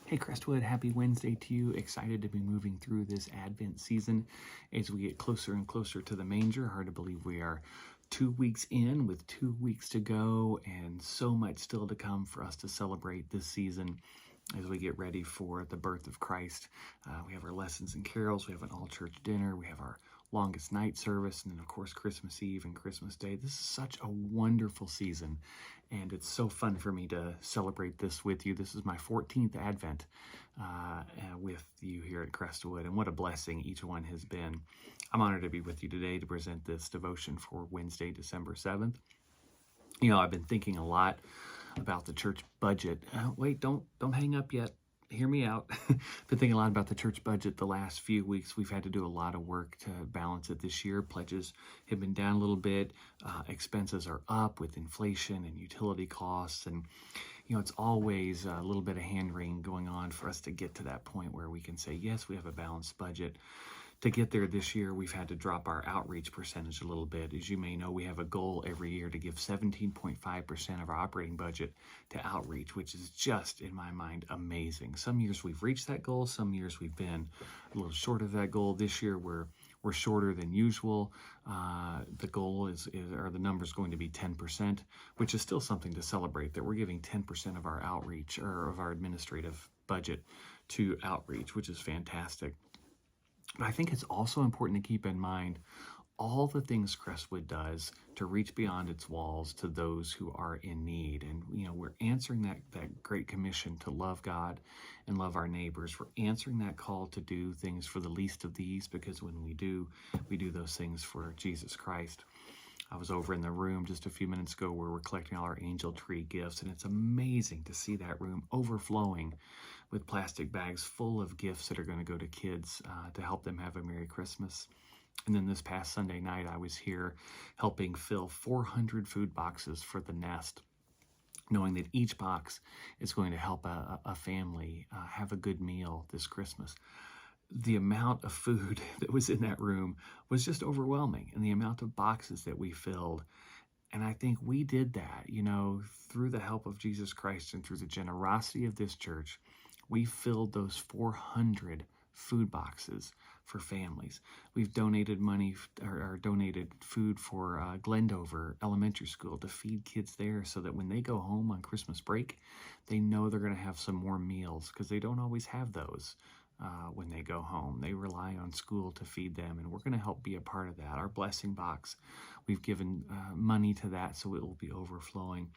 Hey Crestwood, happy Wednesday to you. Excited to be moving through this Advent season as we get closer and closer to the manger. Hard to believe we are 2 weeks in with 2 weeks to go and so much still to come for us to celebrate this season as we get ready for the birth of Christ. We have our lessons and carols, we have an all-church dinner, we have our longest night service, and then of course Christmas Eve and Christmas Day. This is such a wonderful season, and it's so fun for me to celebrate this with you. This is my 14th Advent with you here at Crestwood, and what a blessing each one has been. I'm honored to be with you today to present this devotion for Wednesday, December 7th. You know, I've been thinking a lot about the church budget. Wait, don't hang up yet. Hear me out. Been thinking a lot about the church budget the last few weeks. We've had to do a lot of work to balance it this year. Pledges have been down a little bit. Expenses are up with inflation and utility costs. And, you know, it's always a little bit of hand-wringing going on for us to get to that point where we can say, yes, we have a balanced budget. To get there this year, we've had to drop our outreach percentage a little bit. As you may know, we have a goal every year to give 17.5% of our operating budget to outreach, which is just, in my mind, amazing. Some years we've reached that goal. Some years we've been a little short of that goal. This year we're shorter than usual. The goal or the number is going to be 10%, which is still something to celebrate, that we're giving 10% of our outreach or of our administrative budget to outreach, which is fantastic. But I think it's also important to keep in mind all the things Crestwood does to reach beyond its walls to those who are in need. And, you know, we're answering that great commission to love God and love our neighbors. We're answering that call to do things for the least of these, because when we do those things for Jesus Christ. I was over in the room just a few minutes ago where we're collecting all our angel tree gifts, and it's amazing to see that room overflowing with plastic bags full of gifts that are going to go to kids to help them have a Merry Christmas. And then this past Sunday night, I was here helping fill 400 food boxes for the Nest, knowing that each box is going to help a family have a good meal this Christmas. The amount of food that was in that room was just overwhelming, and the amount of boxes that we filled. And I think we did that, you know, through the help of Jesus Christ and through the generosity of this church. We filled those 400 food boxes for families. We've donated money or donated food for Glendover Elementary School to feed kids there, so that when they go home on Christmas break, they know they're going to have some more meals, because they don't always have those. When they go home, they rely on school to feed them, and we're going to help be a part of that. Our blessing box, we've given money to that, so it will be overflowing.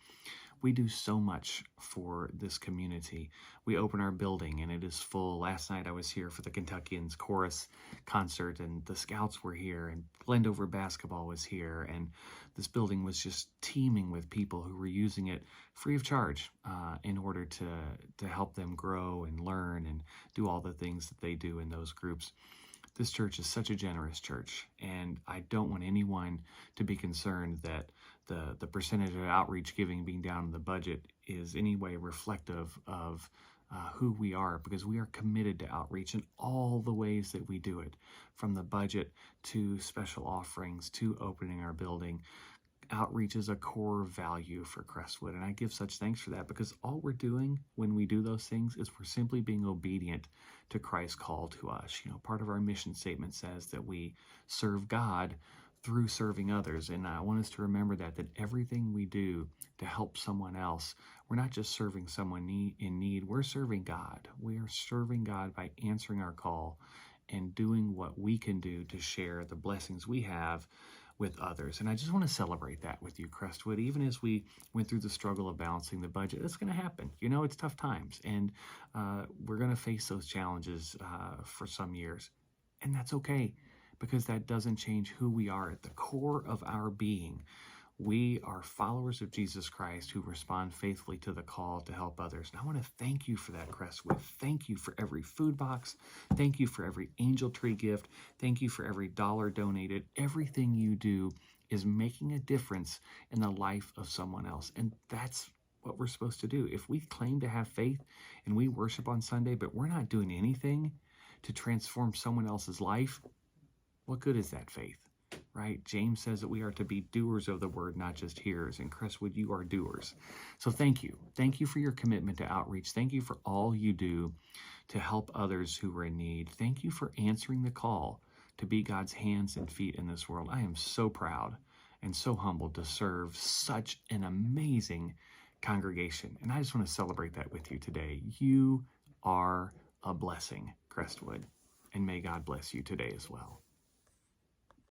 We do so much for this community. We open our building and it is full. Last night I was here for the Kentuckians chorus concert, and the Scouts were here, and Glendover basketball was here, and this building was just teeming with people who were using it free of charge in order to help them grow and learn and do all the things that they do in those groups. This church is such a generous church, and I don't want anyone to be concerned that the percentage of outreach giving being down in the budget is any way reflective of who we are, because we are committed to outreach in all the ways that we do it, from the budget to special offerings to opening our building. Outreach is a core value for Crestwood, and I give such thanks for that, because all we're doing when we do those things is we're simply being obedient to Christ's call to us. You know, part of our mission statement says that we serve God through serving others, and I want us to remember that everything we do to help someone else, we're not just serving someone in need, we're serving God. We are serving God by answering our call and doing what we can do to share the blessings we have with others. And I just want to celebrate that with you, Crestwood. Even as we went through the struggle of balancing the budget, it's going to happen. You know, it's tough times, and we're going to face those challenges for some years, and that's okay, because that doesn't change who we are at the core of our being. We are followers of Jesus Christ who respond faithfully to the call to help others. And I want to thank you for that, Crestwood. Thank you for every food box. Thank you for every angel tree gift. Thank you for every dollar donated. Everything you do is making a difference in the life of someone else. And that's what we're supposed to do. If we claim to have faith and we worship on Sunday, but we're not doing anything to transform someone else's life, what good is that faith? right? James says that we are to be doers of the word, not just hearers. And Crestwood, you are doers. So thank you. Thank you for your commitment to outreach. Thank you for all you do to help others who are in need. Thank you for answering the call to be God's hands and feet in this world. I am so proud and so humbled to serve such an amazing congregation. And I just want to celebrate that with you today. You are a blessing, Crestwood, and may God bless you today as well.